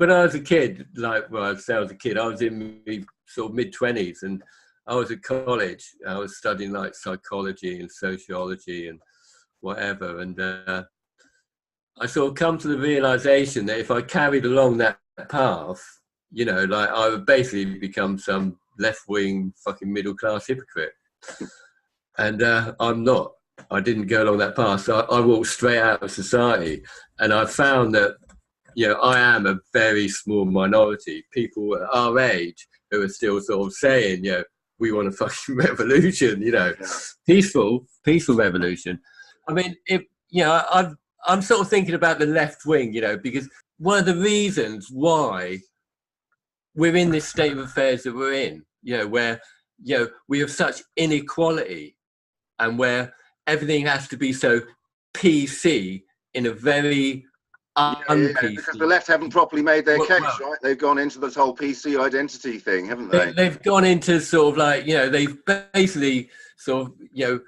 when I was a kid, like, well, I'd say I was a kid, I was in my sort of mid-20s, and I was at college. I was studying like psychology and sociology and whatever. And I sort of come to the realization that if I carried along that path, you know, like I would basically become some left-wing fucking middle-class hypocrite. And I'm not. I didn't go along that path. So I walked straight out of society. And I found that, you know, I am a very small minority. People at our age who are still sort of saying, you know, we want a fucking revolution, you know, peaceful revolution. I mean, if, you know, I'm sort of thinking about the left wing, you know, because one of the reasons why we're in this state of affairs that we're in, you know, where, you know, we have such inequality and where everything has to be so PC in a very un-PC. Because the left haven't properly made their case, right? They've gone into this whole PC identity thing, haven't they? They've gone into sort of like, you know, they've basically sort of, you know,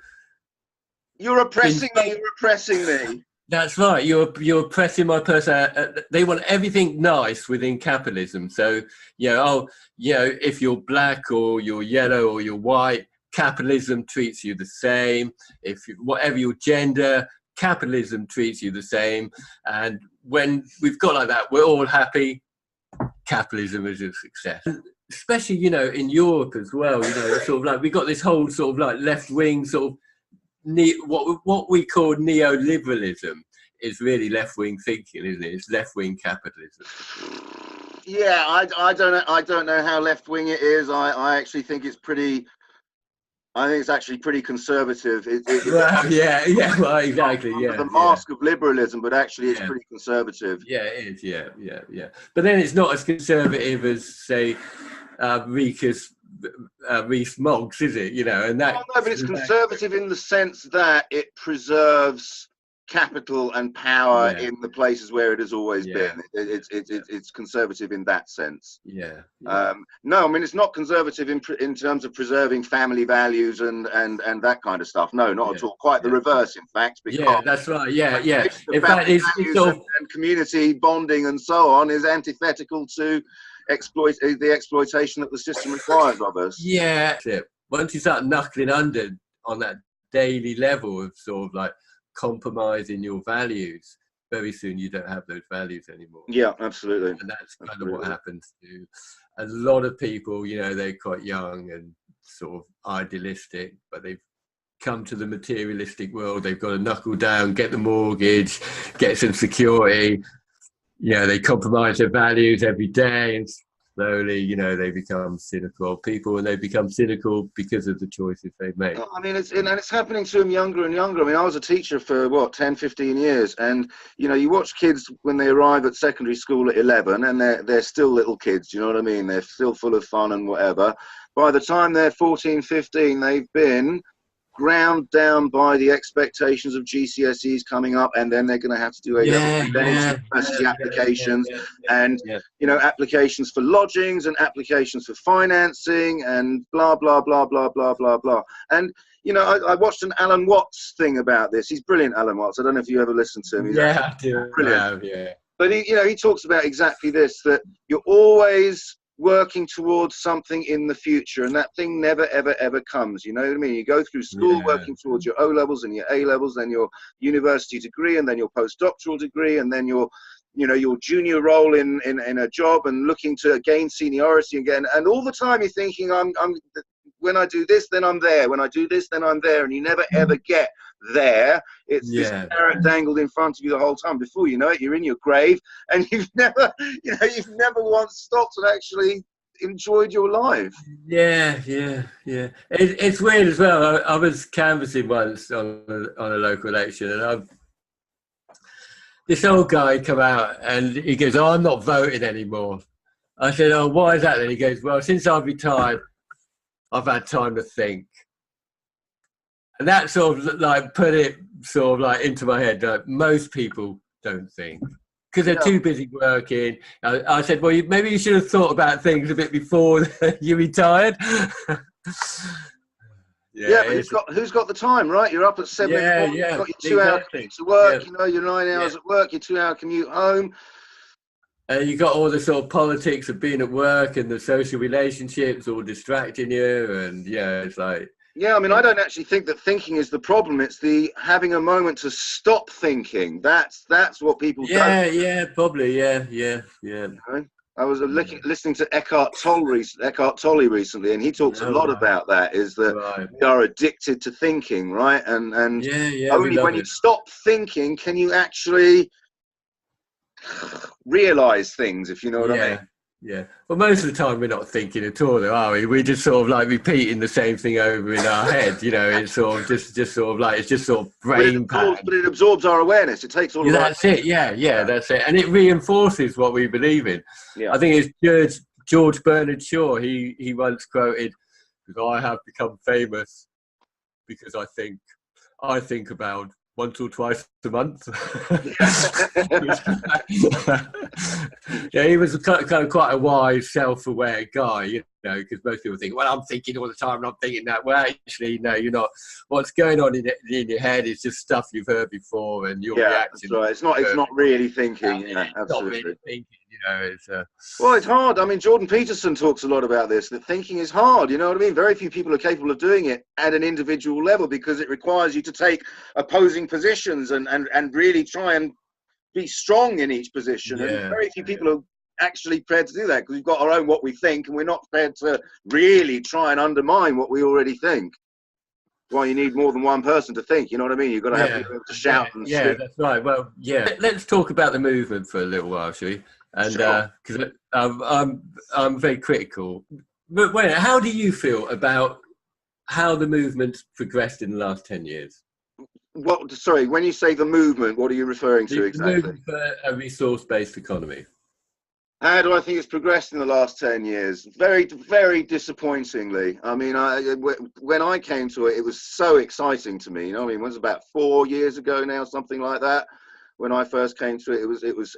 you're oppressing me, you're oppressing me. That's right. You're oppressing my person. They want everything nice within capitalism. So, you know, oh, you know, if you're black or you're yellow or you're white, capitalism treats you the same. If you, whatever your gender, capitalism treats you the same. And when we've got like that, we're all happy. Capitalism is a success. Especially, you know, in Europe as well. You know, sort of like we got this whole sort of like left wing sort of. What we call neoliberalism is really left-wing thinking, isn't it? It's left-wing capitalism. Yeah, I don't know how left-wing it is. I actually think it's pretty. I think it's actually pretty conservative. Well, yeah, well, exactly. Yeah, the mask of liberalism, but actually it's pretty conservative. Yeah, it is. Yeah. But then it's not as conservative as, say, Rees Moggs, is it? You know, and that. No, but it's conservative in the sense that it preserves capital and power in the places where it has always been. It's conservative in that sense. Yeah. No, I mean it's not conservative in terms of preserving family values and that kind of stuff. No, not at all. Quite the reverse, in fact. Because that's right. Yeah. In fact, it's sort of, and community bonding and so on is antithetical to the exploitation that the system requires of us. Yeah. Once you start knuckling under on that daily level of sort of like compromising your values, very soon you don't have those values anymore. Yeah, absolutely. And that's kind of what happens to a lot of people. You know, they're quite young and sort of idealistic, but they've come to the materialistic world. They've got to knuckle down, get the mortgage, get some security. You know, they compromise their values every day, and slowly, you know, they become cynical people, and they become cynical because of the choices they've made. I mean, it's happening to them younger and younger. I mean, I was a teacher for 10, 15 years, and you know, you watch kids when they arrive at secondary school at 11, and they're still little kids. You know what I mean? They're still full of fun and whatever. By the time they're 14, 15, they've been ground down by the expectations of GCSEs coming up, and then they're going to have to do university applications and you know, applications for lodgings and applications for financing and blah blah blah blah blah blah blah. And you know, I watched an Alan Watts thing about this. He's brilliant, Alan Watts. I don't know if you ever listened to him. He's I do. Brilliant. Yeah. But he talks about exactly this, that you're always working towards something in the future, and that thing never ever comes. You know what I mean? You go through school working towards your O levels and your A levels, then your university degree, and then your postdoctoral degree, and then your, you know, your junior role in a job, and looking to gain seniority again. And all the time you're thinking, I'm when I do this, then I'm there. When I do this, then I'm there. And you never ever get there. It's this carrot dangled in front of you the whole time. Before you know it, you're in your grave, and you've never once stopped and actually enjoyed your life. Yeah. It's weird as well. I was canvassing once on a local election, and this old guy come out and he goes, "Oh, I'm not voting anymore." I said, "Oh, why is that?" Then he goes, "Well, since I've retired, I've had time to think." And that sort of like put it sort of like into my head. Like, most people don't think because they're too busy working. I said, "Well, maybe you should have thought about things a bit before you retired." But who's got the time, right? You're up at 7 in the morning, you've got your 2 hour commute to work, you know, your 9 hours at work, your 2 hour commute home. You got all the sort of politics of being at work and the social relationships all distracting you, and yeah, it's like. Yeah, I mean, I don't actually think that thinking is the problem. It's the having a moment to stop thinking. That's what people don't. Yeah, probably, yeah. You know? I was listening to Eckhart Tolle recently, and he talks a Oh, lot right. about that. Is that Right. we are addicted to thinking, right? And We only love when you it. stop thinking can you actually realize things, if you know what I mean. Yeah. Well, most of the time we're not thinking at all, though, are we? We're just sort of like repeating the same thing over in our head. You know, it's sort of just sort of like it's just sort of brain pattern. But it absorbs our awareness. It takes all of That's it. Yeah, that's it, and it reinforces what we believe in. Yeah. I think it's George Bernard Shaw. He once quoted, "Because I have become famous because I think about once or twice a month." Yeah, he was kind of quite a wise, self-aware guy, you know, because most people think, well, I'm thinking all the time and I'm thinking that. Well, actually, no, you're not. What's going on in your head is just stuff you've heard before, and your reaction. That's right. It's not really thinking. Yeah, absolutely. Not really thinking, you know. It's well, it's hard. I mean, Jordan Peterson talks a lot about this, that thinking is hard. You know what I mean? Very few people are capable of doing it at an individual level because it requires you to take opposing positions and really try and be strong in each position. And very few people are actually prepared to do that because we've got our own what we think, and we're not prepared to really try and undermine what we already think. Well, you need more than one person to think. You know what I mean? You've got to have people to shout and speak. That's right. Well, let's talk about the movement for a little while, shall we? And because I'm very critical. But wait, how do you feel about how the movement's progressed in the last 10 years? What? Sorry, when you say the movement, what are you referring to exactly? The movement for a resource-based economy. How do I think it's progressed in the last 10 years? Very, very disappointingly. I mean, when I came to it, it was so exciting to me. You know, I mean, it was about 4 years ago now, something like that. When I first came to it,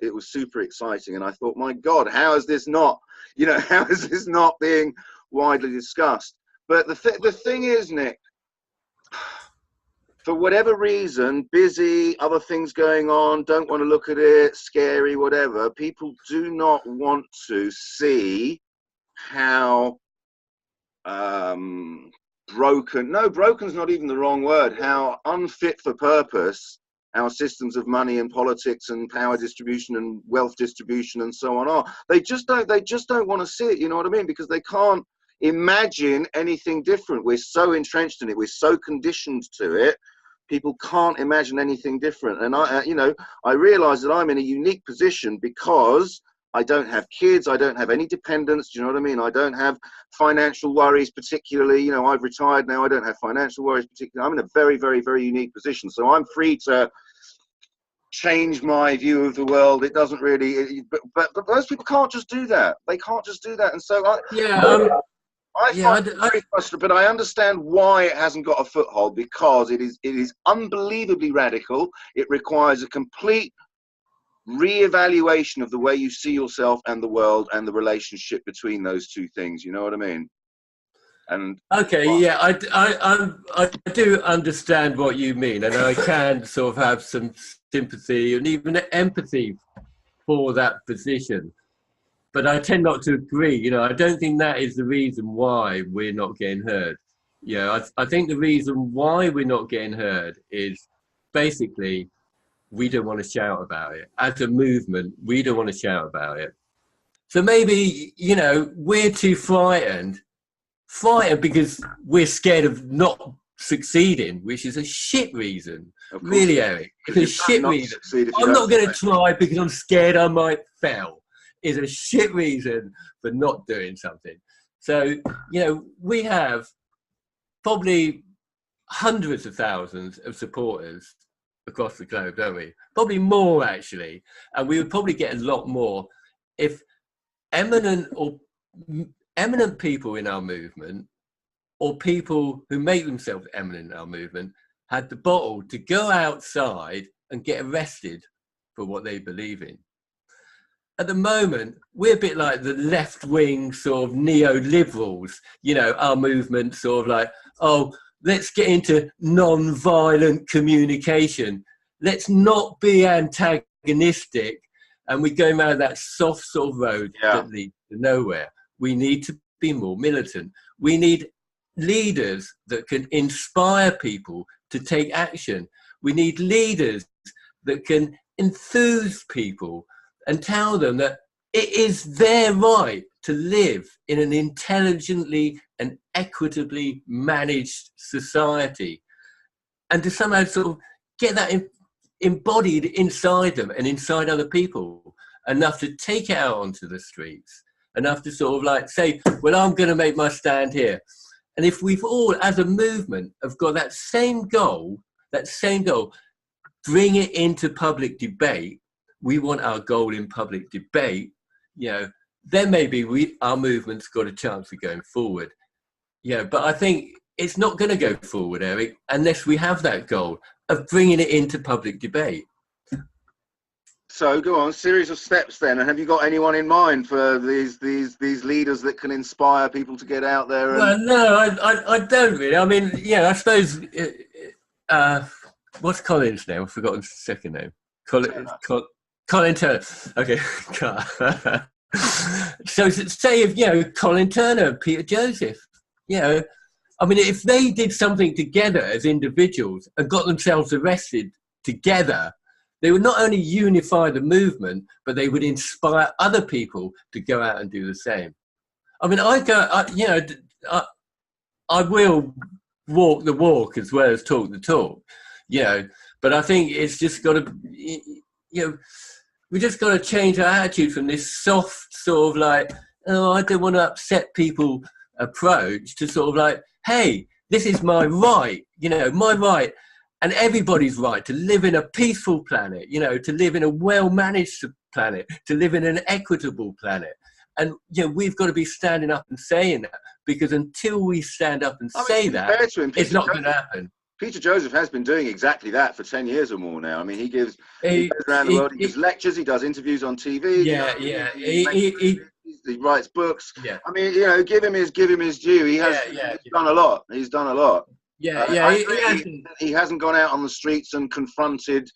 it was super exciting, and I thought, my God, how is this not? You know, how is this not being widely discussed? But the thing is, Nick, for whatever reason, busy, other things going on, don't want to look at it, scary, whatever, people do not want to see how broken's not even the wrong word, how unfit for purpose our systems of money and politics and power distribution and wealth distribution and so on are. They just don't want to see it, you know what I mean? Because they can't imagine anything different. We're so entrenched in it, we're so conditioned to it. People can't imagine anything different. And I realize that I'm in a unique position because I don't have kids, I don't have any dependents, do you know what I mean? I don't have financial worries particularly. You know, I've retired now, I don't have financial worries particularly. I'm in a very, very, very unique position. So I'm free to change my view of the world. It doesn't really, but most people can't just do that. They can't just do that. And so I find it very frustrating, but I understand why it hasn't got a foothold, because it is unbelievably radical. It requires a complete re-evaluation of the way you see yourself and the world and the relationship between those two things. You know what I mean? And I do understand what you mean, and I can sort of have some sympathy and even empathy for that position. But I tend not to agree. You know, I don't think that is the reason why we're not getting heard. You know, I think the reason why we're not getting heard is basically we don't want to shout about it. As a movement, we don't want to shout about it. So maybe, you know, we're too frightened because we're scared of not succeeding, which is a shit reason. Really, Eric. It's a shit reason. I'm not going to try because I'm scared I might fail. Is a shit reason for not doing something. So, you know, we have probably hundreds of thousands of supporters across the globe, don't we? Probably more, actually. And we would probably get a lot more if eminent people in our movement, or people who make themselves eminent in our movement, had the bottle to go outside and get arrested for what they believe in. At the moment, we're a bit like the left-wing sort of neoliberals, you know, our movement sort of like, oh, let's get into non-violent communication. Let's not be antagonistic and we're going around that soft sort of road that leads to nowhere. We need to be more militant. We need leaders that can inspire people to take action. We need leaders that can enthuse people and tell them that it is their right to live in an intelligently and equitably managed society, and to somehow sort of get that embodied inside them and inside other people, enough to take it out onto the streets, enough to sort of like say, well, I'm going to make my stand here. And if we've all, as a movement, have got that same goal, bring it into public debate. We want our goal in public debate, you know, then maybe our movement's got a chance of going forward. Yeah, but I think it's not going to go forward, Eric, unless we have that goal of bringing it into public debate. So go on, series of steps then. And have you got anyone in mind for these leaders that can inspire people to get out there? And... Well, no, I don't really. I mean, yeah, I suppose. What's Colin's name? I've forgotten his second name. Colin Turner. Okay. So say if, you know, Colin Turner, Peter Joseph, you know, I mean, if they did something together as individuals and got themselves arrested together, they would not only unify the movement, but they would inspire other people to go out and do the same. I mean, I will walk the walk as well as talk the talk, you know, but I think it's just got to, you know, we just got to change our attitude from this soft sort of like, oh, I don't want to upset people approach to sort of like, hey, this is my right, you know, my right and everybody's right to live in a peaceful planet, you know, to live in a well-managed planet, to live in an equitable planet. And, you know, we've got to be standing up and saying that, because until we stand up and say that, it's not going to happen. Peter Joseph has been doing exactly that for 10 years or more now. I mean, he goes around the world, he gives lectures, he does interviews on TV. Yeah, you know, yeah. He writes books. Yeah. I mean, you know, give him his due. He's done a lot. He's done a lot. Yeah, he hasn't gone out on the streets and confronted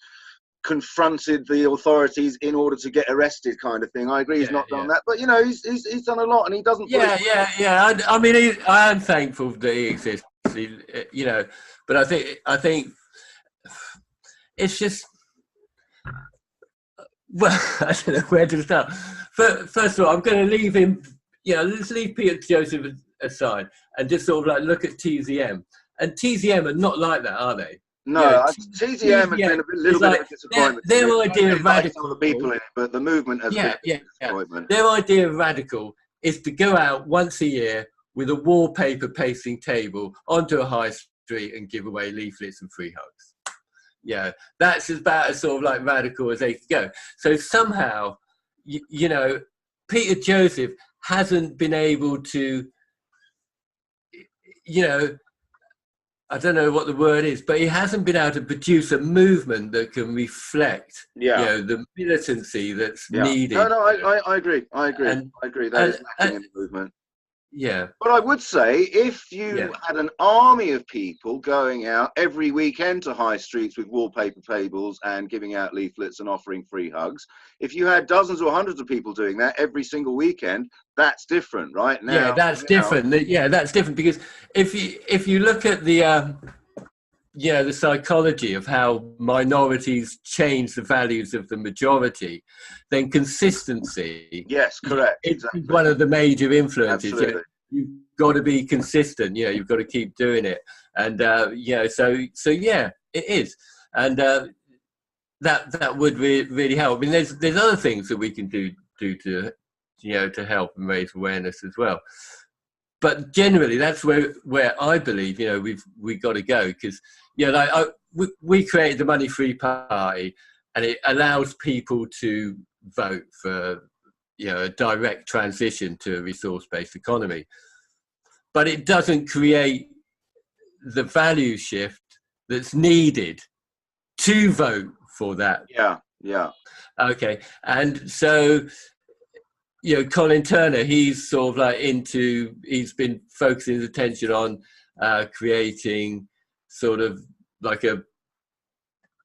the authorities in order to get arrested, kind of thing. I agree, he's not done that, but you know, he's done a lot, and he doesn't. Yeah. I mean, I am thankful that he exists. You know, but I think it's just, well, I don't know where to start. First of all, I'm going to leave him. You know, let's leave Peter Joseph aside and just sort of like look at TZM. And TZM are not like that, are they? No, you know, TZM has been a little bit of a disappointment. Their idea of radical, some of the people in it, but the movement has been a disappointment. Their idea of radical is to go out once a year with a wallpaper pasting table onto a high street and give away leaflets and free hugs. Yeah, that's about as sort of like radical as they could go. So somehow, you know, Peter Joseph hasn't been able to, you know, I don't know what the word is, but he hasn't been able to produce a movement that can reflect, you know, the militancy that's needed. No, I agree. I agree. That is lacking in the movement. Yeah. But I would say if you had an army of people going out every weekend to high streets with wallpaper tables and giving out leaflets and offering free hugs, if you had dozens or hundreds of people doing that every single weekend, that's different, right? Now, yeah, that's different. Yeah, that's different, because if you look at the the psychology of how minorities change the values of the majority, then consistency. Yes, correct. It's one of the major influences. Absolutely. You've got to be consistent. You know, you've got to keep doing it. And so yeah, it is. And that would really help. I mean, there's other things that we can do to, you know, to help and raise awareness as well. But generally, that's where I believe, you know, we've got to go, because, you know, like we created the Money Free Party, and it allows people to vote for, you know, a direct transition to a resource-based economy. But it doesn't create the value shift that's needed to vote for that. Yeah. Okay, and so, you know, Colin Turner, he's sort of like he's been focusing his attention on creating sort of like a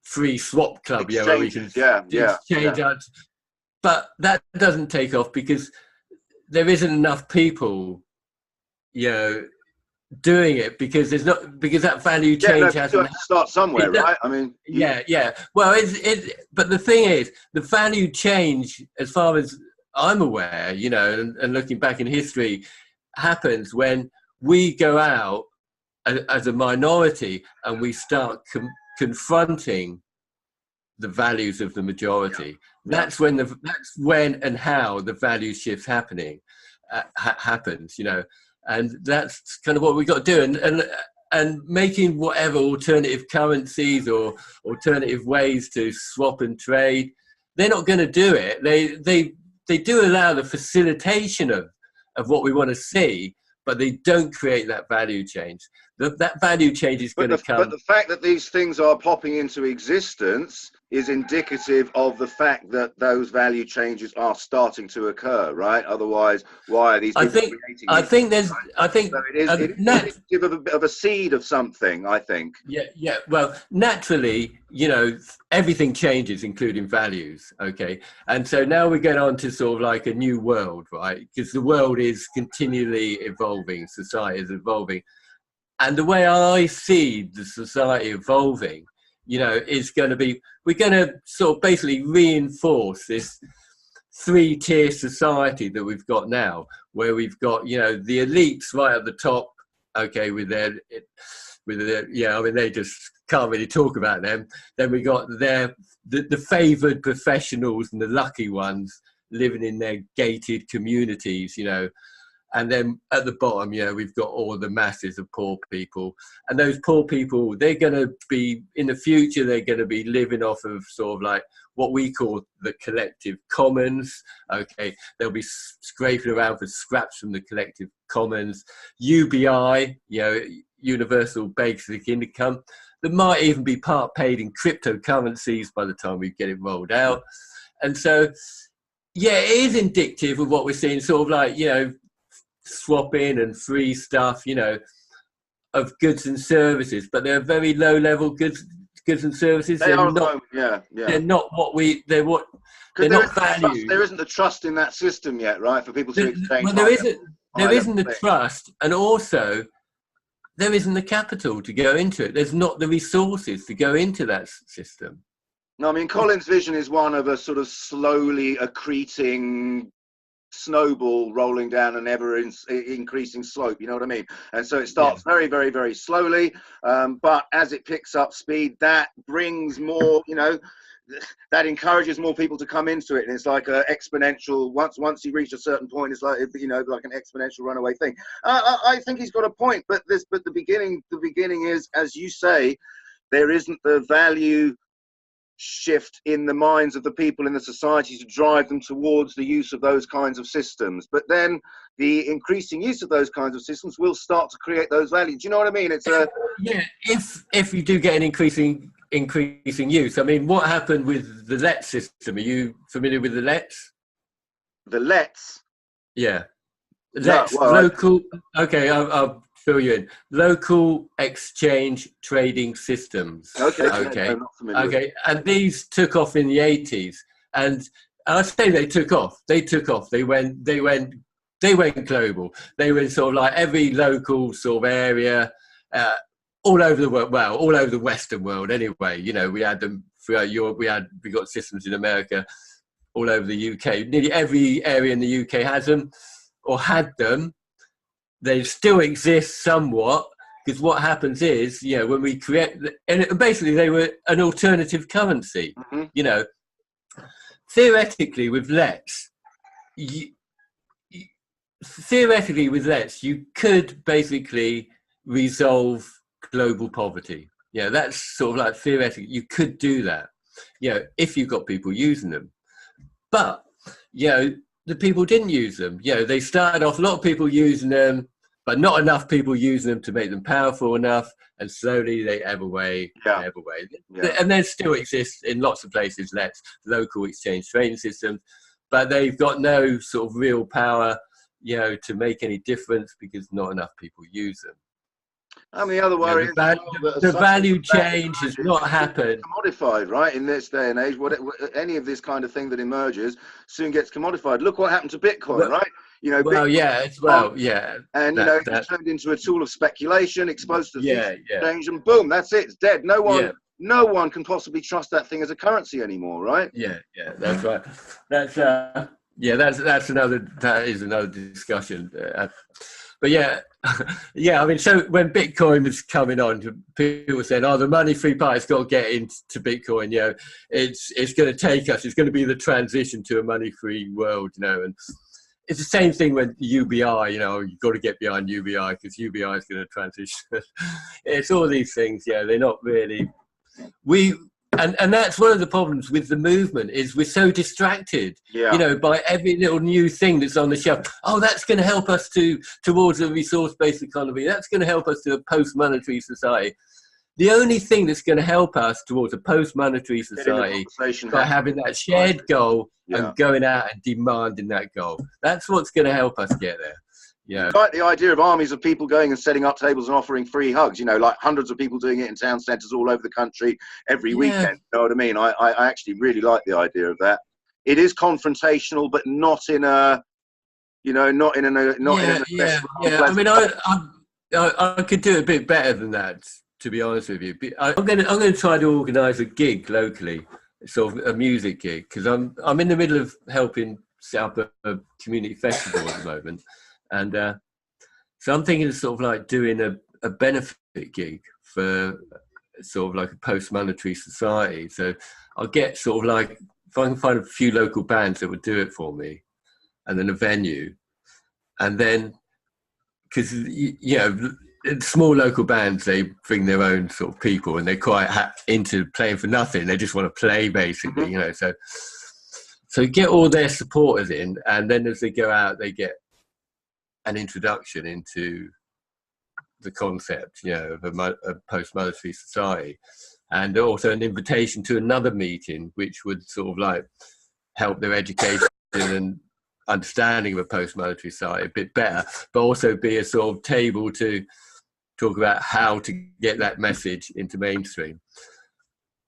free swap club, where we can change out. but that doesn't take off because there isn't enough people, you know, doing it, because there's not, because that value change you hasn't have to start somewhere, right? I mean, yeah. Well, but the thing is, the value change, as far as I'm aware, you know, and looking back in history, happens when we go out as a minority and we start confronting the values of the majority. That's when and how the value shift's happening happens, you know, and that's kind of what we got to do. And making whatever alternative currencies or alternative ways to swap and trade, they're not going to do it. They do allow the facilitation of what we want to see, but they don't create that value change. That value change is going to come. But the fact that these things are popping into existence is indicative of the fact that those value changes are starting to occur, right? Otherwise, why are these people creating these things, right? I think so it is indicative of a seed of something, I think. Yeah. Well, naturally, you know, everything changes, including values. Okay. And so now we get on to sort of like a new world, right? Because the world is continually evolving, society is evolving. And the way I see the society evolving, you know, is going to be, we're going to sort of basically reinforce this 3-tier society that we've got now, where we've got, you know, the elites right at the top, okay, with their, yeah, I mean, they just can't really talk about them. Then we got the favoured professionals and the lucky ones living in their gated communities, you know. And then at the bottom, you know, we've got all the masses of poor people. And those poor people, they're going to be, in the future, they're going to be living off of sort of like what we call the collective commons. Okay, they'll be scraping around for scraps from the collective commons. UBI, you know, universal basic income. There might even be part paid in cryptocurrencies by the time we get it rolled out. And so, yeah, it is indicative of what we're seeing, sort of like, you know, swapping and free stuff, you know, of goods and services, but they're very low level goods and services. They're not they're not valued. There isn't the trust in that system yet, right? For people to exchange. Well, there isn't the trust, and also there isn't the capital to go into it. There's not the resources to go into that system. No, I mean, Colin's vision is one of a sort of slowly accreting snowball rolling down an ever increasing slope, you know what I mean? And so it starts very, very, very slowly, but as it picks up speed, that brings more, you know, that encourages more people to come into it, and it's like a exponential. Once you reach a certain point, it's like, you know, like an exponential runaway thing. I think he's got a point, but the beginning is, as you say, there isn't the value shift in the minds of the people in the society to drive them towards the use of those kinds of systems. But then the increasing use of those kinds of systems will start to create those values. Do you know what I mean? It's a if you do get an increasing use. I mean, what happened with the LET system? Are you familiar with the LETs? The LETs? Yeah. LETs, local. Okay, I'll fill you in. Local exchange trading systems. Okay. Okay. And these took off in the 80s, and I say they took off. They went global. They were sort of like every local sort of area, all over the world. Well, all over the Western world, anyway. You know, we had them throughout Europe. We got systems in America, all over the UK. Nearly every area in the UK has them, or had them. They still exist somewhat, because what happens is, you know, when we create, and basically they were an alternative currency. You know, theoretically with LETs, you could basically resolve global poverty. Yeah, that's sort of like theoretically, you could do that, you know, if you've got people using them. But, you know, the people didn't use them. You know, they started off, a lot of people using them, but not enough people using them to make them powerful enough. And slowly they ebb away, ebb away. And there still exists in lots of places, local exchange trading systems, but they've got no sort of real power, you know, to make any difference, because not enough people use them. I mean, the other worry is the value change has not happened. Commodified, right? In this day and age, any of this kind of thing that emerges soon gets commodified. Look what happened to Bitcoin, right? You know, well, Bitcoin, yeah, and it was turned into a tool of speculation, exposed to exchange, and boom, that's it. It's dead. No one can possibly trust that thing as a currency anymore, right? Yeah, that's right. That's that is another discussion. But yeah, I mean, so when Bitcoin was coming on, people were saying, "Oh, the money-free party's got to get into Bitcoin." You know, it's going to take us. It's going to be the transition to a money-free world. You know, and it's the same thing with UBI. You know, you've got to get behind UBI because UBI is going to transition. It's all these things. Yeah, they're not really. And that's one of the problems with the movement is we're so distracted, you know, by every little new thing that's on the shelf. Oh, that's going to help us towards a resource-based economy. That's going to help us to a post-monetary society. The only thing that's going to help us towards a post-monetary society is by having that shared goal and going out and demanding that goal. That's what's going to help us get there. Yeah, like the idea of armies of people going and setting up tables and offering free hugs, you know, like hundreds of people doing it in town centres all over the country every weekend. You know what I mean? I actually really like the idea of that. It is confrontational, but not in a, you know, not in an I mean, I could do a bit better than that, to be honest with you. I'm going to try to organise a gig locally, sort of a music gig, because I'm in the middle of helping set up a community festival at the moment. And so I'm thinking of sort of like doing a benefit gig for sort of like a post-monetary society. So I'll get sort of like, if I can find a few local bands that would do it for me, and then a venue. And then, because, you know, small local bands, they bring their own sort of people and they're quite into playing for nothing. They just want to play, basically, you know. So get all their supporters in, and then as they go out, they get an introduction into the concept, you know, of a post-monetary society, and also an invitation to another meeting, which would sort of like help their education and understanding of a post-monetary society a bit better, but also be a sort of table to talk about how to get that message into mainstream.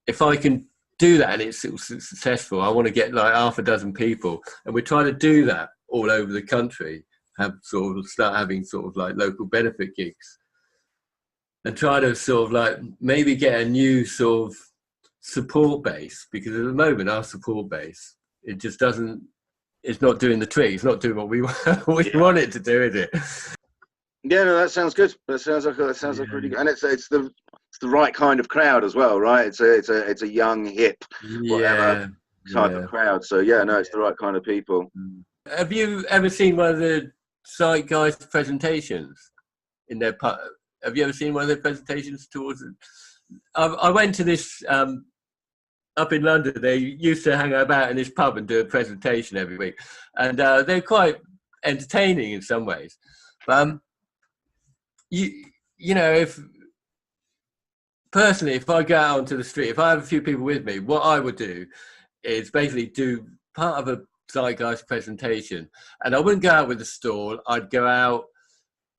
If I can do that and it's successful, I want to get like half a dozen people, and we're trying to do that all over the country. Start having sort of like local benefit gigs, and try to sort of like maybe get a new sort of support base, because at the moment our support base, it just doesn't, it's not doing the trick. It's not doing what we want it to do, is it? Yeah, no, that sounds good. That sounds like really good, and it's the right kind of crowd as well, right? It's a young, hip, whatever type of crowd. So yeah, no, it's the right kind of people. Have you ever seen one of the Zeitgeist presentations in their pub? Have you ever seen one of their presentations towards it? I went to this up in London. They used to hang about in this pub and do a presentation every week, and they're quite entertaining in some ways. But you know, if I go out onto the street, if I have a few people with me, what I would do is basically do part of a Zeitgeist presentation, and I wouldn't go out with a stall. I'd go out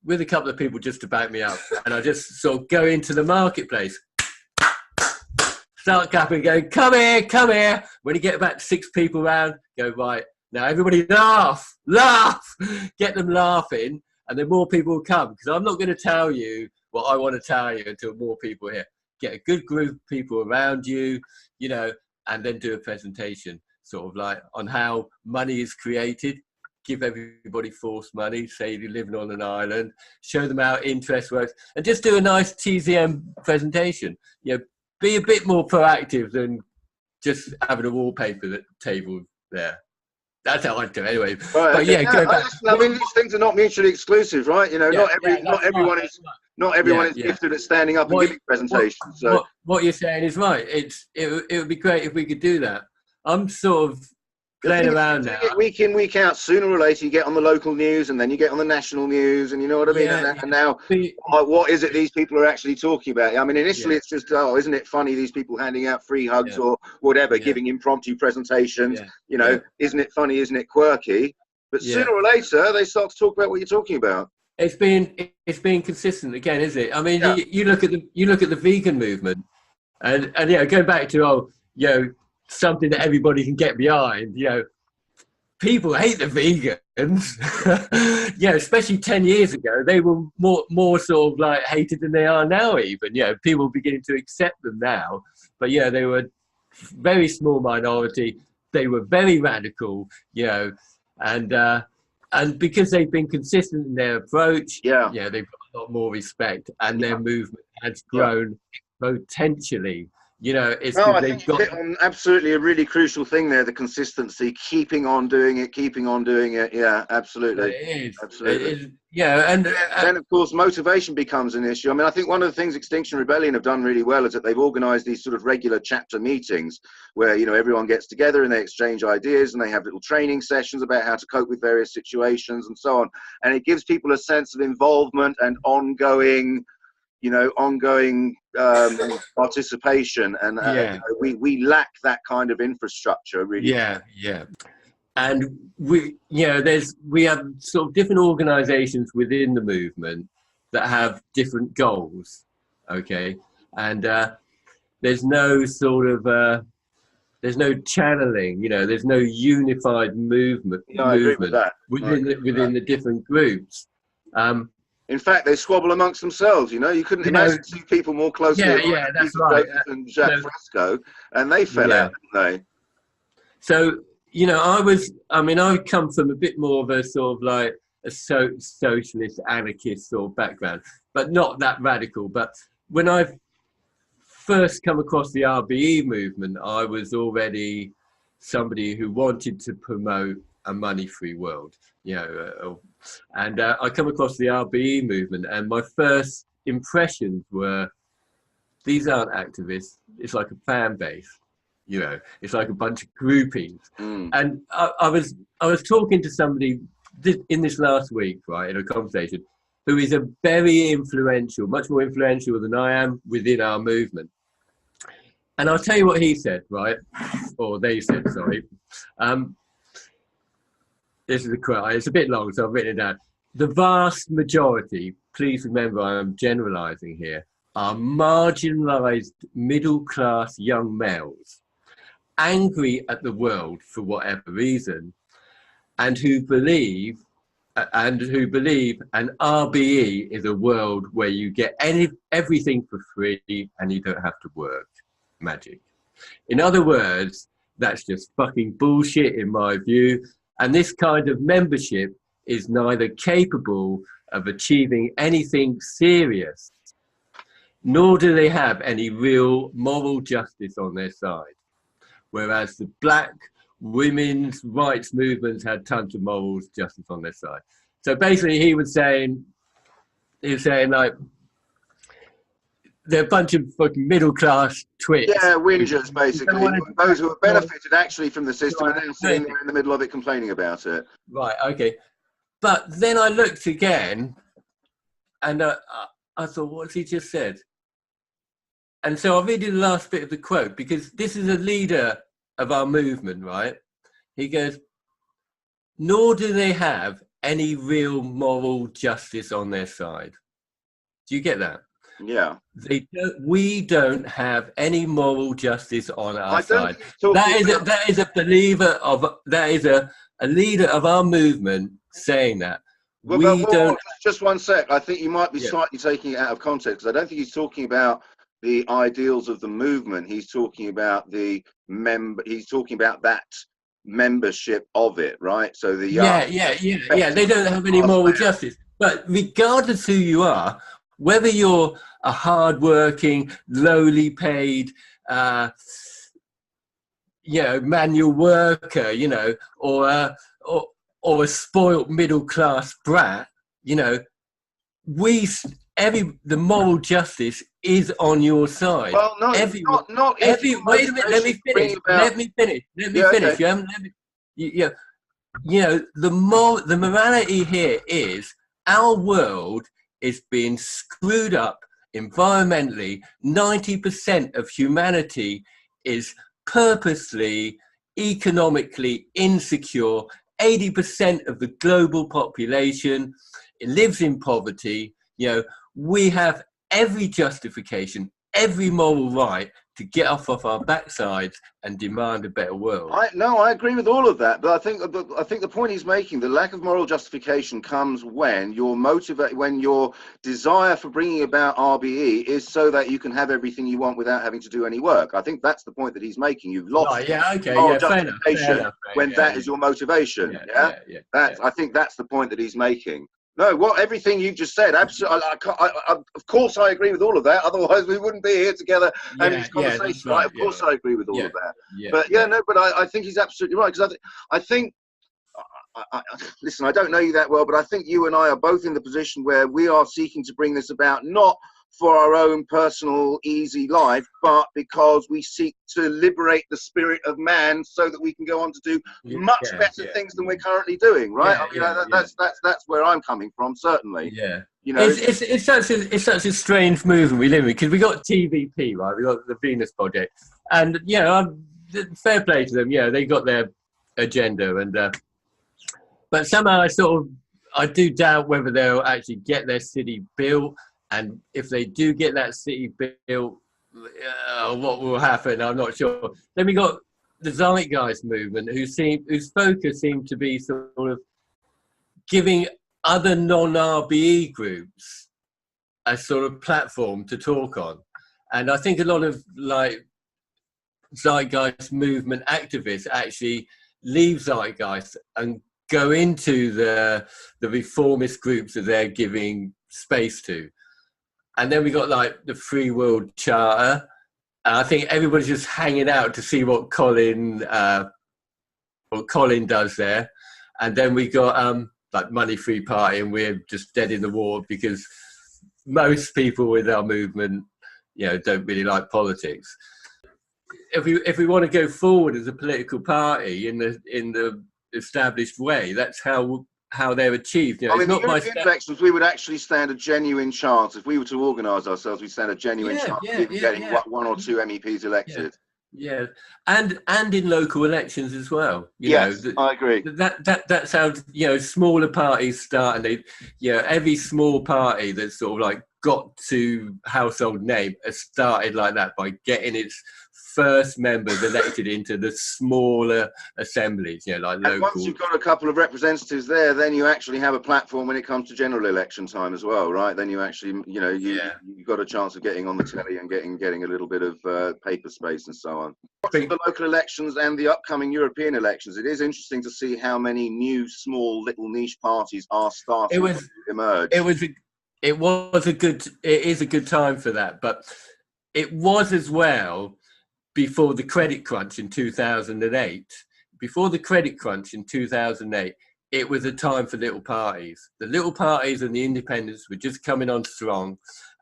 with a couple of people just to back me up, and I just sort of go into the marketplace, start clapping, going, come here. When you get about 6 people around, go, right, now everybody laugh, get them laughing, and then more people will come, because I'm not going to tell you what I want to tell you until more people are here. Get a good group of people around you, you know, and then do a presentation sort of like on how money is created. Give everybody forced money, say you're living on an island, show them how interest works, and just do a nice TZM presentation. You know, be a bit more proactive than just having a wallpaper table there. That's how I do it anyway. Right, but okay. Yeah, go back. I mean, these things are not mutually exclusive, right? You know, not everyone is gifted at standing up and giving presentations. So what you're saying is right. It would be great if we could do that. I'm sort of playing around now. Week in, week out, sooner or later you get on the local news, and then you get on the national news, and you know what I mean? And now, what is it these people are actually talking about? I mean, initially it's just, oh, isn't it funny, these people handing out free hugs or whatever, giving impromptu presentations, you know, isn't it funny, isn't it quirky? But sooner or later, they start to talk about what you're talking about. it's been consistent again, is it? I mean, Yeah. you look at the vegan movement, and going back to something that everybody can get behind. People hate the vegans. Especially 10 years ago, they were more sort of like hated than they are now. Even people are beginning to accept them now, but they were a very small minority. They were very radical, and because they've been consistent in their approach, Yeah. they've got a lot more respect, and Yeah. their movement has grown potentially. It's No, because I they've think you got. hit on absolutely a really crucial thing there, the consistency, keeping on doing it. Yeah, absolutely. It is. Absolutely. It is. And Then, of course, motivation becomes an issue. I mean, I think one of the things Extinction Rebellion have done really well is that they've organized these sort of regular chapter meetings where, everyone gets together and they exchange ideas and they have little training sessions about how to cope with various situations and so on. And it gives people a sense of involvement and ongoing participation, and we lack that kind of infrastructure, really. And we have sort of different organizations within the movement that have different goals, okay, and there's no sort of there's no channeling, there's no unified movement I agree with that. within the different groups. In fact, they squabble amongst themselves. You couldn't imagine two people more closely aligned that's right. than Jacques Fresco, and they fell out, didn't they? So I come from a bit more of a sort of like a socialist anarchist sort of background, but not that radical. But when I first come across the RBE movement, I was already somebody who wanted to promote a money-free world, and I come across the RBE movement, and my first impressions were, these aren't activists. It's like a fan base, it's like a bunch of groupies. And I was talking to somebody in this last week, right, in a conversation, who is a very influential, much more influential than I am within our movement. And I'll tell you what he said, right, or they said, sorry. This is a quote. It's a bit long, so I've written it down. The vast majority, please remember I'm generalizing here, are marginalized middle-class young males, angry at the world for whatever reason, and who believe an RBE is a world where you get everything for free and you don't have to work. Magic. In other words, that's just fucking bullshit in my view. And this kind of membership is neither capable of achieving anything serious, nor do they have any real moral justice on their side. Whereas the black women's rights movements had tons of moral justice on their side. So basically he was saying like, they're a bunch of fucking middle-class twits. Yeah, whingers, basically. Those who have benefited actually from the system are now sitting there in the middle of it complaining about it. Right, okay. But then I looked again, and I thought, what's he just said? And so I'll read you the last bit of the quote, because this is a leader of our movement, right? He goes, nor do they have any real moral justice on their side. Do you get that? Yeah. We don't have any moral justice on our side. That is a leader of our movement saying that. Well, just one sec. I think you might be slightly taking it out of context, because I don't think he's talking about the ideals of the movement. He's talking about that membership of it, right? So the young, they don't have any moral justice. But regardless who you are, whether you're a hard-working, lowly paid, manual worker, or a spoilt middle-class brat, the moral justice is on your side. Well, no, not wait a minute. Let me finish. The morality here is our world is being screwed up environmentally. 90% of humanity is purposely economically insecure. 80% of the global population lives in poverty, we have every justification, every moral right to get off our backsides and demand a better world. I agree with all of that, but I think the point he's making, the lack of moral justification comes when when your desire for bringing about RBE is so that you can have everything you want without having to do any work. I think that's the point that he's making. You've lost moral justification when that is your motivation. I think that's the point that he's making. No, everything you've just said, absolutely. Of course, I agree with all of that. Otherwise, we wouldn't be here together having this conversation. Right? Of course, I agree with all of that. But I think he's absolutely right, because I think. Listen, I don't know you that well, but I think you and I are both in the position where we are seeking to bring this about, not for our own personal easy life, but because we seek to liberate the spirit of man so that we can go on to do much better things than we're currently doing, right? That's where I'm coming from, certainly. It's such a strange movement we live in, because we got TVP, right? We got the Venus Project, and fair play to them. They got their agenda, and but somehow I do doubt whether they'll actually get their city built. And if they do get that city built, what will happen? I'm not sure. Then we got the Zeitgeist movement, whose focus seemed to be sort of giving other non-RBE groups a sort of platform to talk on. And I think a lot of Zeitgeist movement activists actually leave Zeitgeist and go into the reformist groups that they're giving space to. And then we got the Free World Charter. And I think everybody's just hanging out to see what Colin does there. And then we got Money Free Party, and we're just dead in the water because most people with our movement, don't really like politics. If we want to go forward as a political party in the established way, that's how they're achieved. I mean, the European elections, we would actually stand a genuine chance. If we were to organise ourselves, we'd stand a genuine chance of getting one or two MEPs elected. And in local elections as well. I agree. That sounds, smaller parties start, and every small party that's sort of got to household name has started like that, by getting its first members elected into the smaller assemblies, local. And once you've got a couple of representatives there, then you actually have a platform when it comes to general election time as well, right? Then you actually, you've got a chance of getting on the telly and getting a little bit of paper space and so on. The local elections and the upcoming European elections, it is interesting to see how many new, small, little niche parties are starting to emerge. It is a good time for that, but it was as well before the credit crunch in 2008. Before the credit crunch in 2008, it was a time for little parties. The little parties and the independents were just coming on strong,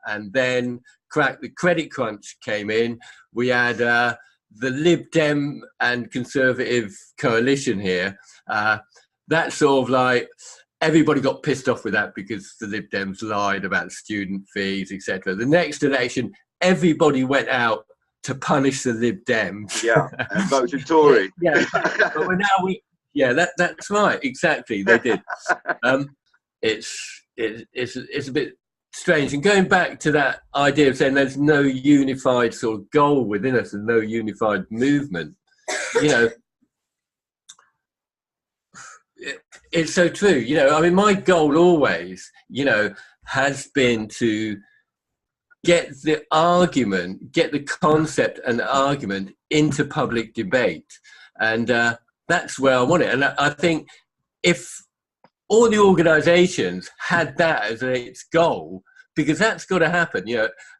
and then the credit crunch came in. We had the Lib Dem and Conservative coalition here. That sort of everybody got pissed off with that because the Lib Dems lied about student fees, etc. The next election, everybody went out to punish the Lib Dems. And voted Tory. But that's right, exactly, they did. It's a bit strange. And going back to that idea of saying there's no unified sort of goal within us and no unified movement, it's so true. I mean, my goal always, has been to get the concept and argument into public debate. And that's where I want it. And I think if all the organisations had that as its goal, because that's got to happen,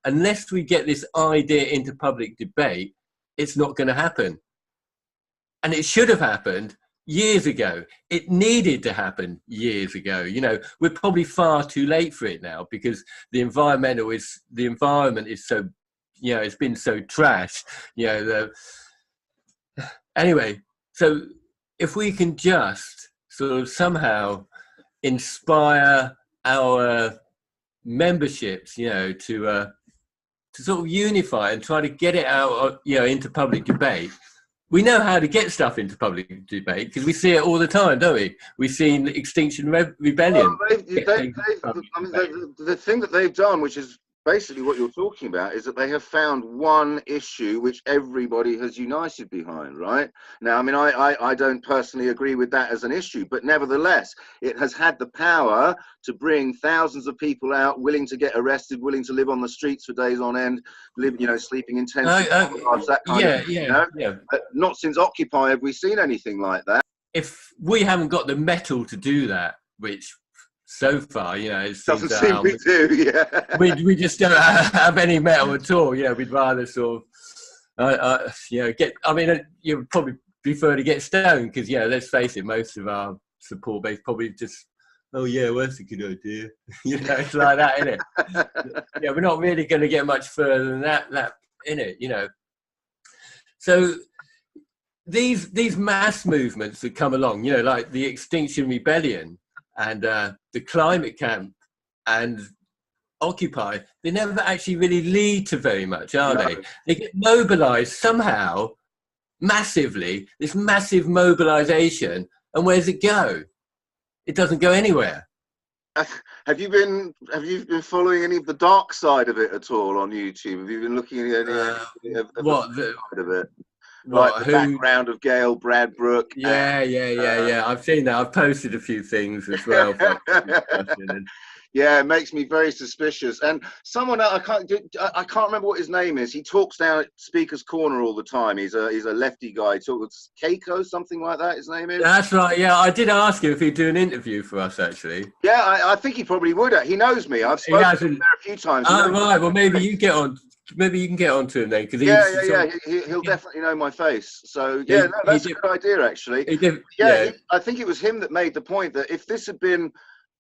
unless we get this idea into public debate, it's not going to happen. And it should have happened years ago. It needed to happen years ago. We're probably far too late for it now, because the environment is so, it's been so trashed. Anyway, so if we can just sort of somehow inspire our memberships, to sort of unify and try to get it out, into public debate, we know how to get stuff into public debate because we see it all the time, don't we? We've seen Extinction Rebellion. Well, I mean, the thing that they've done, which is basically what you're talking about, is that they have found one issue which everybody has united behind, right? Now, I mean, I don't personally agree with that as an issue, but nevertheless, it has had the power to bring thousands of people out willing to get arrested, willing to live on the streets for days on end, sleeping in tents, that kind of thing, But not since Occupy have we seen anything like that. If we haven't got the metal to do that, which so far, it doesn't seem we do. Yeah, we just don't have any metal at all. We'd rather sort of, get. I mean, you would probably prefer to get stoned because, let's face it, most of our support base probably just, oh yeah, well, that's a good idea. It's like that, isn't it? We're not really going to get much further than that in it. So these mass movements that come along, like the Extinction Rebellion and the climate camp and Occupy, they never actually really lead to very much, are they? They get mobilized somehow massively, this massive mobilization, and where does it go? It doesn't go anywhere. Have you been following any of the dark side of it at all on YouTube? Have you been looking at any of the side of it? Like the background of Gail Bradbrook. Yeah. I've seen that. I've posted a few things as well. Yeah, it makes me very suspicious. And someone else, I can't remember what his name is. He talks down at Speaker's Corner all the time. He's a lefty guy. He talks Keiko, something like that. His name is. That's right. Yeah, I did ask him if he'd do an interview for us. Actually. Yeah, I think he probably would. He knows me. I've spoken to him there a few times. Oh, right. Well, maybe you get on. Maybe you can get onto him then, because he'll definitely know my face. So that's a good idea actually. I think it was him that made the point that if this had been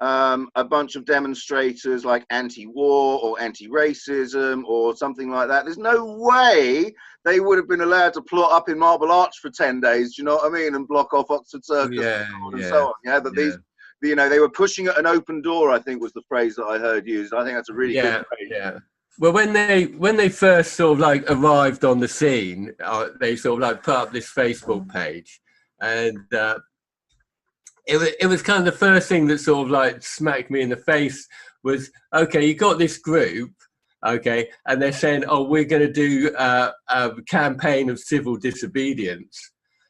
a bunch of demonstrators like anti-war or anti-racism or something like that, there's no way they would have been allowed to plot up in Marble Arch for 10 days. Do you know what I mean? And block off Oxford Circus and so on. But these, they were pushing at an open door, I think was the phrase that I heard used. I think that's a really good phrase. Yeah. Well, when they first sort of like arrived on the scene, they sort of like put up this Facebook page, and it was kind of the first thing that sort of like smacked me in the face was, okay, you got this group, okay, and they're saying, oh, we're going to do a campaign of civil disobedience.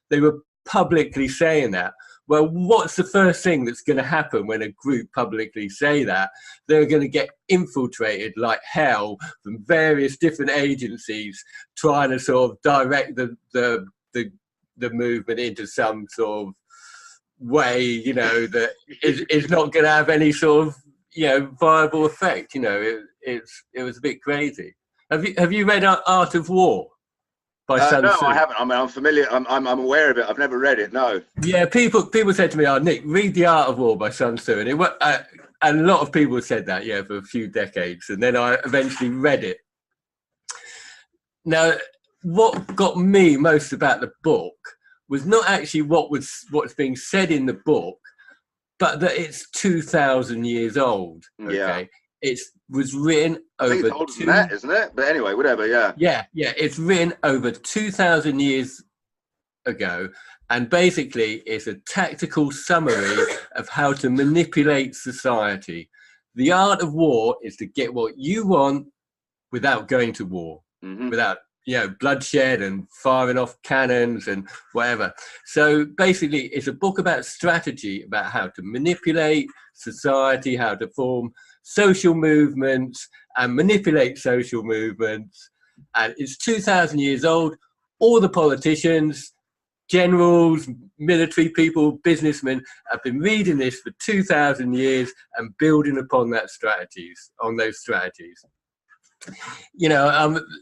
They were publicly saying that. Well, what's the first thing that's going to happen when a group publicly say that? They're going to get infiltrated like hell from various different agencies trying to sort of direct the movement into some sort of way, that is not going to have any sort of, viable effect. It was a bit crazy. Have you read Art of War? No, I haven't. I mean, I'm familiar. I'm aware of it. I've never read it. No. Yeah, people said to me, "Oh, Nick, read The Art of War by Sun Tzu," and and a lot of people said that, for a few decades, and then I eventually read it. Now, what got me most about the book was not actually what's being said in the book, but that it's 2,000 years old. Okay? Yeah. It was written over. I think it's older than that, isn't it? But anyway, whatever. Yeah. Yeah. It's written over 2,000 years ago, and basically, it's a tactical summary of how to manipulate society. The art of war is to get what you want without going to war, without bloodshed and firing off cannons and whatever. So basically, it's a book about strategy, about how to manipulate society, how to form social movements and manipulate social movements. And it's 2,000 years old. All the politicians, generals, military people, businessmen have been reading this for 2,000 years and building upon those strategies.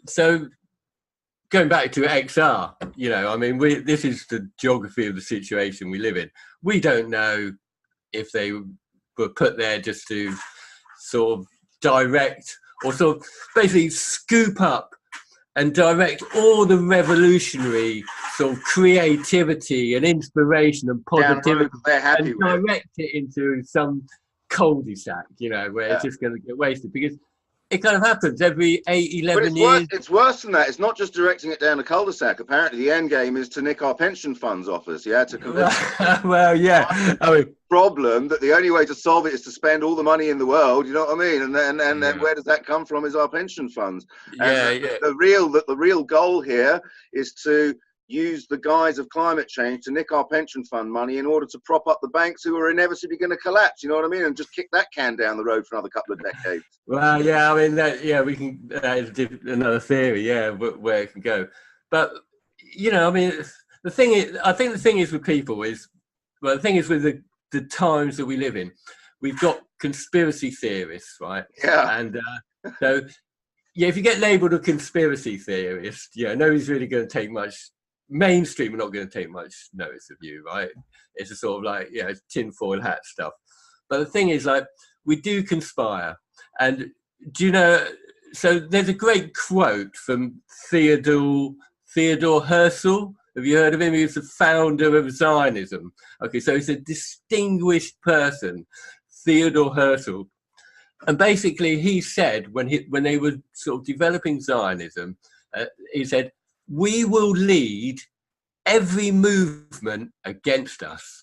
So going back to XR, this is the geography of the situation we live in. We don't know if they were put there just to sort of direct or sort of basically scoop up and direct all the revolutionary sort of creativity and inspiration and positivity and direct it into some cul-de-sac, where it's just going to get wasted. Because it kind of happens every 8, But 11 years. it's worse than that. It's not just directing it down a cul-de-sac. Apparently, the end game is to nick our pension funds off us. Yeah, to convince Well, yeah. I mean, problem that the only way to solve it is to spend all the money in the world. You know what I mean? And then where does that come from? Is our pension funds. Yeah, And yeah. the real goal here is to use the guise of climate change to nick our pension fund money in order to prop up the banks who are inevitably going to collapse. You know what I mean? And just kick that can down the road for another couple of decades. Well, yeah. I mean, we can. That is another theory. Yeah, where it can go. But you know, I mean, the thing is, I think the thing is with people is, well, the thing is with the times that we live in, we've got conspiracy theorists, right? Yeah. And so, yeah, if you get labelled a conspiracy theorist, yeah, nobody's really going to take much. Mainstream are not going to take much notice of you, right? It's a sort of like, yeah, it's tinfoil hat stuff. But the thing is, like, we do conspire. And do you know, so there's a great quote from Theodore Herzl. Have you heard of him? He was the founder of Zionism. Okay, so he's a distinguished person, Theodore Herzl. And basically he said, when they were sort of developing Zionism, he said, we will lead every movement against us.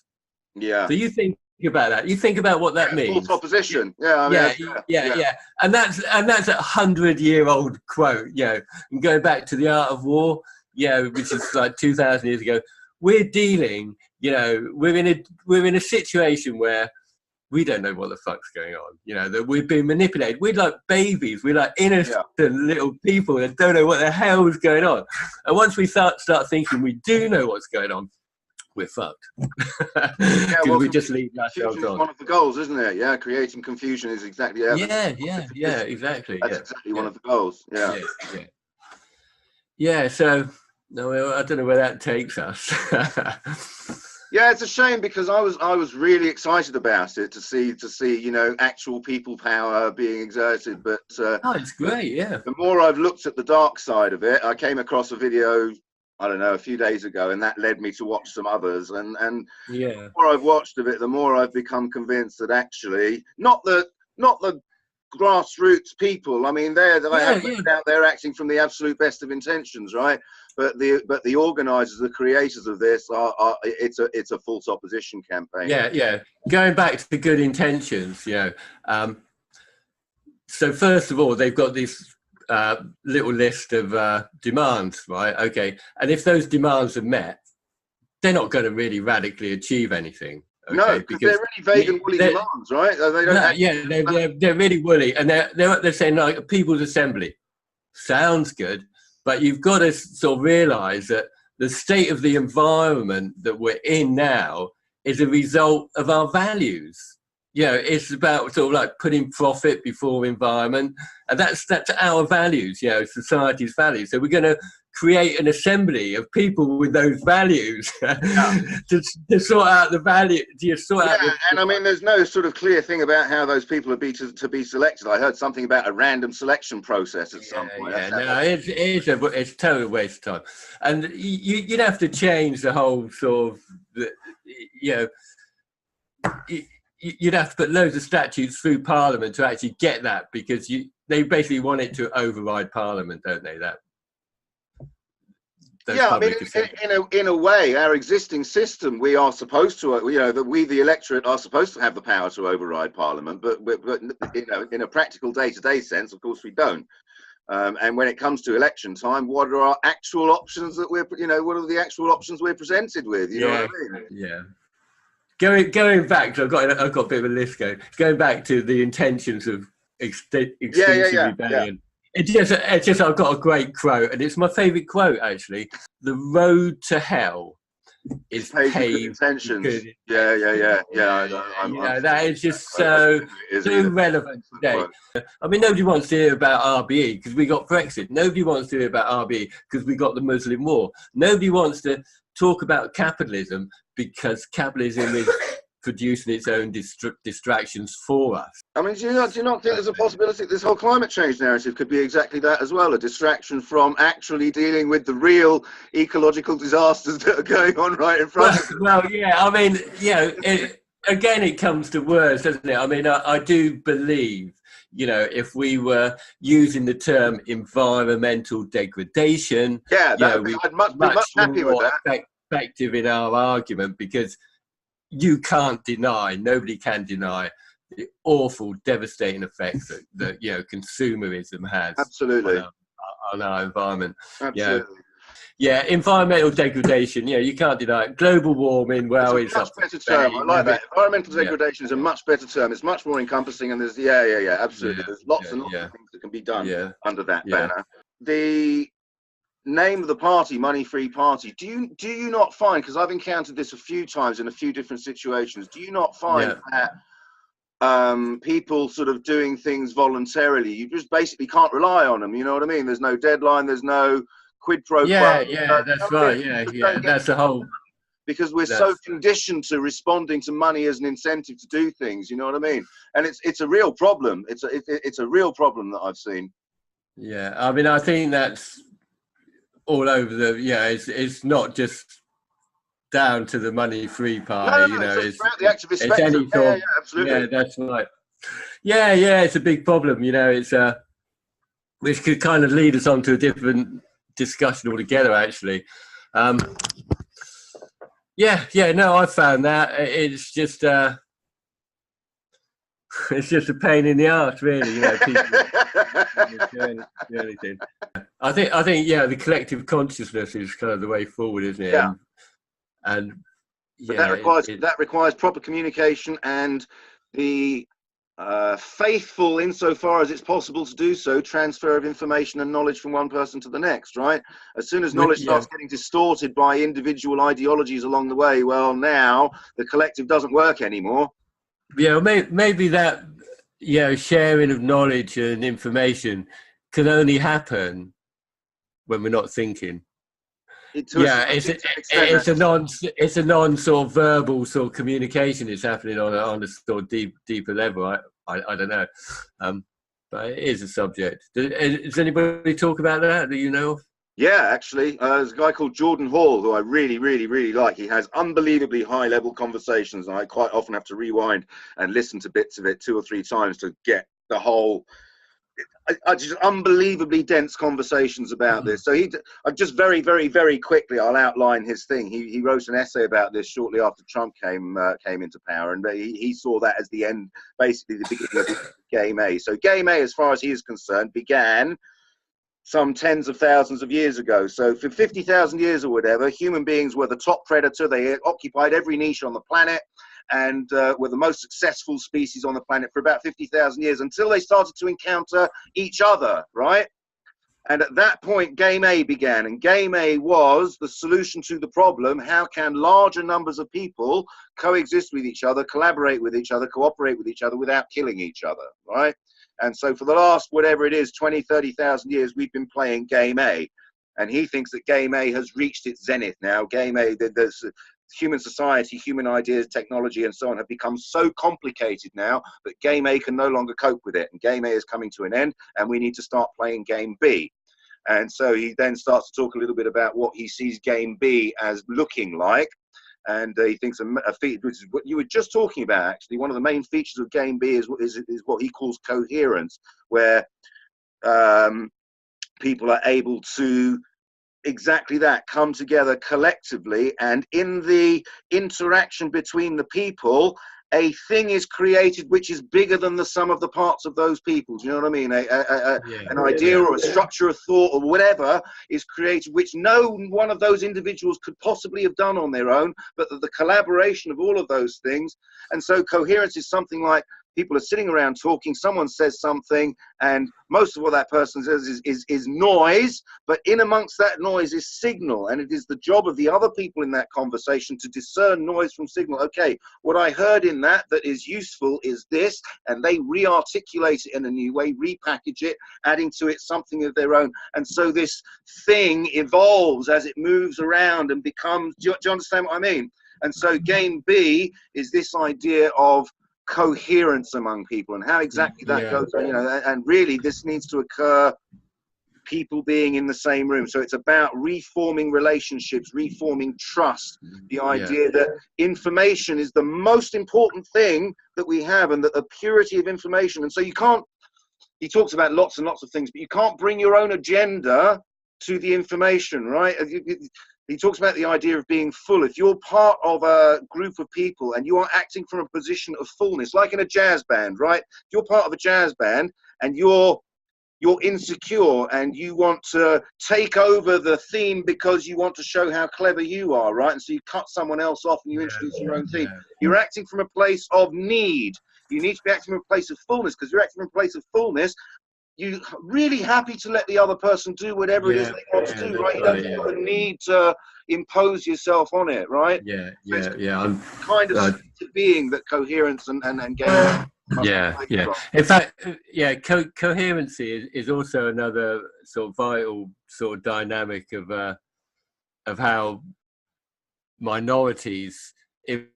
Yeah. So you think about that. You think about what that means. False opposition. Yeah. I mean, yeah. And that's a 100-year-old quote. You know, and going back to The Art of War. Yeah, which is like 2,000 years ago. We're dealing. You know, we're in a situation where we don't know what the fuck's going on. You know, that we've been manipulated. We're like babies. We're like innocent little people that don't know what the hell is going on. And once we start thinking we do know what's going on, we're fucked. Because we just leave ourselves on. One of the goals, isn't it? Yeah, creating confusion is exactly. Yeah, exactly. That's exactly one of the goals. Yeah. So no, I don't know where that takes us. Yeah, it's a shame because I was really excited about it to see you know actual people power being exerted. But it's great. Yeah. The more I've looked at the dark side of it, I came across a video, I don't know, a few days ago, and that led me to watch some others. And the more I've watched of it, the more I've become convinced that actually not the grassroots people. I mean, they're acting from the absolute best of intentions, right? But the organisers, the creators of this it's a false opposition campaign. Yeah. Going back to good intentions, you know. So first of all, they've got this little list of demands, right? Okay, and if those demands are met, they're not going to really radically achieve anything. Okay? No, because they're really vague and woolly demands, right? They're really woolly, and they're saying like a people's assembly. Sounds good, but you've got to sort of realise that the state of the environment that we're in now is a result of our values. You know, it's about sort of like putting profit before environment, and that's our values. You know, society's values. So we're going to create an assembly of people with those values to sort out the value. And I mean, there's no sort of clear thing about how those people are to be selected. I heard something about a random selection process at some point. It's a total waste of time, and you'd have to change the whole sort of, you know. You'd have to put loads of statutes through Parliament to actually get that, because they basically want it to override Parliament, don't they? I mean, in a way, our existing system, we are supposed to, you know, that we, the electorate, are supposed to have the power to override Parliament, but you know, in a practical day-to-day sense, of course, we don't. And when it comes to election time, what are our actual options that what are the actual options we're presented with? You know what I mean? Yeah. Going back, I've got a bit of a list going back to the intentions of extinction rebellion. It's just I've got a great quote, and it's my favourite quote actually. The road to hell is paved with intentions. That is just so relevant today. I mean, nobody wants to hear about RBE because we got Brexit. Nobody wants to hear about RBE because we got the Muslim war. Nobody wants to talk about capitalism because capitalism is producing its own distractions for us. I mean, do you not think there's a possibility this whole climate change narrative could be exactly that as well, a distraction from actually dealing with the real ecological disasters that are going on right in front of us? Well, yeah, I mean, you know, again, it comes to words, doesn't it? I mean, I do believe, you know, if we were using the term environmental degradation, Yeah, you know, I'd be much happier with more that. effective in our argument, because you can't deny, nobody can deny the awful, devastating effects that you know, consumerism has Absolutely. on our environment. Absolutely. Yeah, environmental degradation. Yeah, you can't deny it. Global warming. Well, It's a much better to term. I like that. Environmental Yeah. degradation is a much better term. It's much more encompassing, and there's absolutely. There's lots and lots of things that can be done under that banner. The name of the party, Money Free Party. Do you not find? Because I've encountered this a few times in a few different situations. Do you not find that people sort of doing things voluntarily, you just basically can't rely on them? You know what I mean? There's no deadline. There's no quid pro quo. That's right. That's the whole. Because we're so conditioned to responding to money as an incentive to do things, you know what I mean? And it's a real problem. It's a real problem that I've seen. Yeah, I mean, I think that's all over the. Yeah, it's not just down to the Money Free Party. No, you know, it's throughout the activist spectrum. any sort. Absolutely. Yeah, that's right. Yeah, it's a big problem. You know, it's which could kind of lead us on to a different discussion altogether, actually. No, I found that it's just it's just a pain in the arse, really. You know, people do anything. I think the collective consciousness is kind of the way forward, isn't it? Yeah. But that requires proper communication and the faithful, insofar as it's possible to do so, transfer of information and knowledge from one person to the next, right? As soon as knowledge starts getting distorted by individual ideologies along the way, well, now the collective doesn't work anymore. Yeah, maybe that, sharing of knowledge and information can only happen when we're not thinking. It's a non sort of verbal sort of communication. It's happening on a sort of deeper level. I don't know, but it is a subject. Does anybody talk about that you know of? Yeah, actually, there's a guy called Jordan Hall who I really, really, really like. He has unbelievably high-level conversations, and I quite often have to rewind and listen to bits of it 2 or 3 times to get the whole. Just unbelievably dense conversations about this. So just very, very, very quickly, I'll outline his thing. He wrote an essay about this shortly after Trump came into power, and he saw that as the end, basically the beginning of Game A. So Game A, as far as he is concerned, began some tens of thousands of years ago. So for 50,000 years or whatever, human beings were the top predator. They occupied every niche on the planet, and were the most successful species on the planet for about 50,000 years, until they started to encounter each other, right? And at that point, Game A began, and Game A was the solution to the problem: how can larger numbers of people coexist with each other, collaborate with each other, cooperate with each other without killing each other, right? And so for the last, whatever it is, 20, 30,000 years, we've been playing Game A. And he thinks that Game A has reached its zenith now. Game A, there's human society, human ideas, technology, and so on have become so complicated now that Game A can no longer cope with it. And Game A is coming to an end, and we need to start playing Game B. And so he then starts to talk a little bit about what he sees Game B as looking like. And he thinks which is what you were just talking about, actually. One of the main features of Game B is what he calls coherence, where people are able to exactly that, come together collectively, and in the interaction between the people, a thing is created which is bigger than the sum of the parts of those people. Do you know what I mean? An idea or a structure of thought or whatever is created, which no one of those individuals could possibly have done on their own, but the collaboration of all of those things. And so coherence is something like people are sitting around talking, someone says something, and most of what that person says is noise, but in amongst that noise is signal, and it is the job of the other people in that conversation to discern noise from signal. Okay, what I heard in that is useful is this, and they re-articulate it in a new way, repackage it, adding to it something of their own, and so this thing evolves as it moves around and becomes, do you understand what I mean? And so Game B is this idea of coherence among people, and how exactly that goes, you know, and really this needs to occur people being in the same room. So it's about reforming relationships, reforming trust, the idea that information is the most important thing that we have, and that the purity of information. And so you can't he talks about lots and lots of things, but you can't bring your own agenda to the information, right? He talks about the idea of being full. If you're part of a group of people and you are acting from a position of fullness, like in a jazz band, right? If you're part of a jazz band and you're insecure and you want to take over the theme because you want to show how clever you are, right? And so you cut someone else off and you introduce your own theme. You're acting from a place of need. You need to be acting from a place of fullness, because you're acting from a place of fullness. You're really happy to let the other person do whatever it is they want to do, right? You don't feel the need to impose yourself on it, right? I'm kind of being that coherence and game. In fact, coherency is also another sort of vital sort of dynamic of how minorities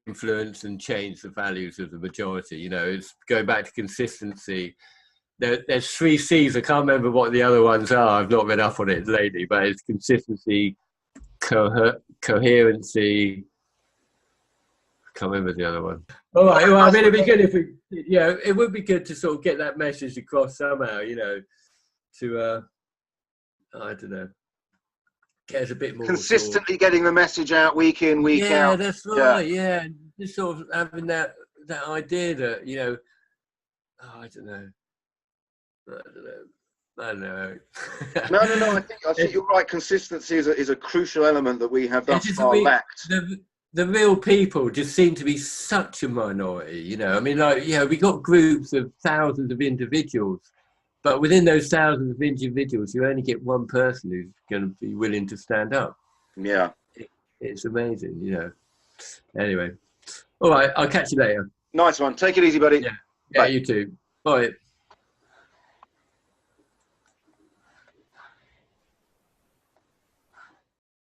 influence and change the values of the majority. You know, it's going back to consistency. There's 3 C's. I can't remember what the other ones are. I've not read up on it lately, but it's consistency, coherency. I can't remember the other one. All right. Well, I mean, it'd be good if we, it would be good to sort of get that message across somehow, you know, to, I don't know, get us a bit more consistently getting the message out week in, week out. Yeah, that's right. Yeah. Just sort of having that idea that, you know, I don't know. No. I think you're right. Consistency is a crucial element that we have thus far lacked. The real people just seem to be such a minority, you know. I mean, like, we got groups of thousands of individuals, but within those thousands of individuals, you only get one person who's going to be willing to stand up. Yeah, it's amazing, you know. Anyway, all right, I'll catch you later. Nice one. Take it easy, buddy. Yeah, you too. Bye.